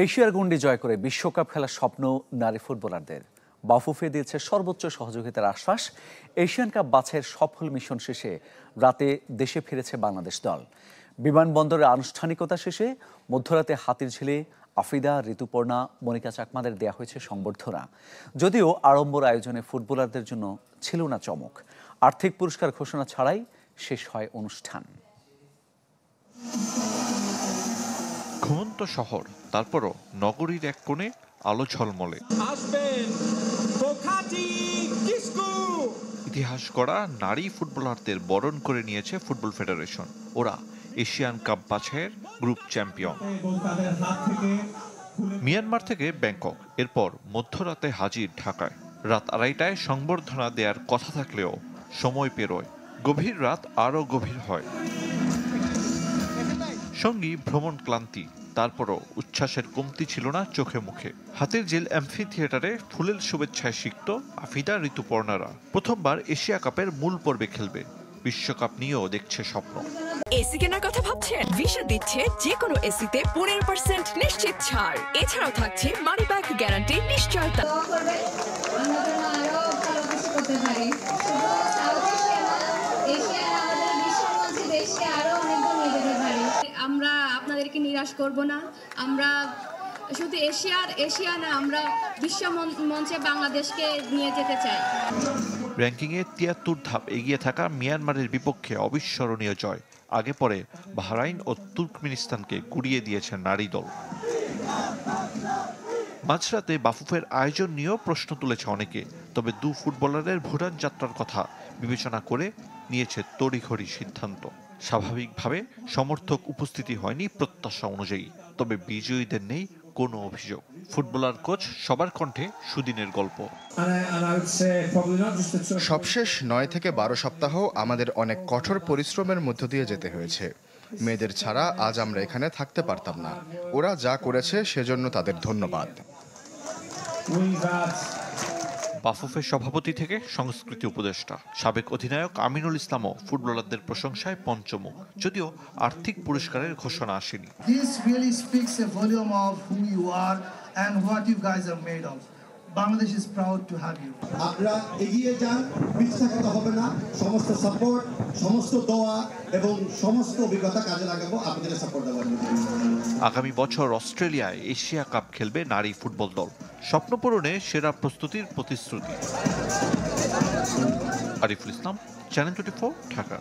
এশিয়ার গণ্ডি জয় করে বিশ্বকাপ খেলার স্বপ্ন নারী ফুটবলারদের। বাফুফে দিয়েছে সর্বোচ্চ সহযোগিতার আশ্বাস। এশিয়ান কাপ বাছাইয়ের সফল মিশন শেষে রাতে দেশে ফিরেছে বাংলাদেশ দল। বিমানবন্দরের আনুষ্ঠানিকতা শেষে মধ্যরাতে হাতিরঝিলে আফ্রিদা, ঋতুপর্ণা, মনিকা চাকমাদের দেয়া হয়েছে সংবর্ধনা। যদিও আড়ম্বর আয়োজনে ফুটবলারদের জন্য ছিল না চমক। আর্থিক পুরস্কার ঘোষণা ছাড়াই শেষ হয় অনুষ্ঠান। ঘুমন্ত শহর, তারপরও নগরীর এক কোণে আলো ঝলমলে। ইতিহাস গড়া নারী ফুটবলারদের বরণ করে নিয়েছে ফুটবল ফেডারেশন। ওরা এশিয়ান কাপ বাছাইয়ের গ্রুপ চ্যাম্পিয়ন। মিয়ানমার থেকে ব্যাংকক, এরপর মধ্যরাতে হাজির ঢাকায়। রাত 2:30টায় সংবর্ধনা দেওয়ার কথা থাকলেও সময় পেরোয়, গভীর রাত আরও গভীর হয়। সঙ্গী ভ্রমণ ক্লান্তি, তারপরও উচ্ছ্বাসের কমতি ছিল না চোখে মুখে। হাতিরঝিল অ্যাম্ফি থিয়েটারে ফুলেল শুভেচ্ছায় সিক্ত আফিদা, ঋতুপর্ণারা। প্রথমবার এশিয়া কাপের মূল পর্বে খেলবে, বিশ্বকাপ নিয়েও দেখছে স্বপ্ন। এসি কেনার কথা ভাবছেন? ভিসা দিচ্ছে যে কোনো এসিতে 15% নিশ্চিত ছাড়। এছাড়াও থাকছে মানি ব্যাক গ্যারান্টি নিশ্চয়তা। আমরা আপনাদেরকে নিরাশ করব না। আমরা শুধু এশিয়া না, আমরা বিশ্ব মঞ্চে বাংলাদেশকে নিয়ে যেতে চাই। র্যাঙ্কিংয়ে 73 ধাপ এগিয়ে থাকা মিয়ানমারের বিপক্ষে অবিস্মরণীয় জয়। আগে পরে বাহরাইন ও তুর্কমেনিস্তানকে গুড়িয়ে দিয়েছে নারী দল। মাঝরাতে বাফুফের আয়োজন নিয়েও প্রশ্ন তুলেছে অনেকে। তবে দু ফুটবলারের ভুটান যাত্রার কথা বিবেচনা করে নিয়েছে তড়িঘড়ি সিদ্ধান্ত। স্বাভাবিকভাবে সমর্থক উপস্থিতি হয়নি প্রত্যাশা অনুযায়ী, তবে বিজয়ীদের নেই কোনো অভিযোগ। ফুটবলার কোচ সবার কণ্ঠে সুদিনের গল্প। সবশেষ 9 থেকে 12 সপ্তাহ আমাদের অনেক কঠোর পরিশ্রমের মধ্য দিয়ে যেতে হয়েছে। মেয়েদের ছাড়া আজ আমরা এখানে থাকতে পারতাম না। ওরা যা করেছে সেজন্য তাদের ধন্যবাদ। বাফুফের সভাপতি থেকে সংস্কৃতি উপদেষ্টা, সাবেক অধিনায়ক আমিনুল ইসলামও ফুটবলারদের প্রশংসায় পঞ্চমুখ, যদিও আর্থিক পুরস্কারের ঘোষণা আসেনি। Bangladesh is proud to have you. আপনারা এগিয়ে যান, পিছনে কথা হবে না। সমস্ত সাপোর্ট, সমস্ত দোয়া এবং সমস্ত অভিজ্ঞতা কাজে লাগাবো আপনাদের সাপোর্ট দেওয়ার জন্য। আগামী বছর অস্ট্রেলিয়ায় এশিয়া কাপ খেলবে নারী ফুটবল দল। স্বপ্ন পূরণে সেরা প্রস্তুতির প্রতিশ্রুতি। আরিফুল ইসলাম, চ্যানেল 24, ঢাকা।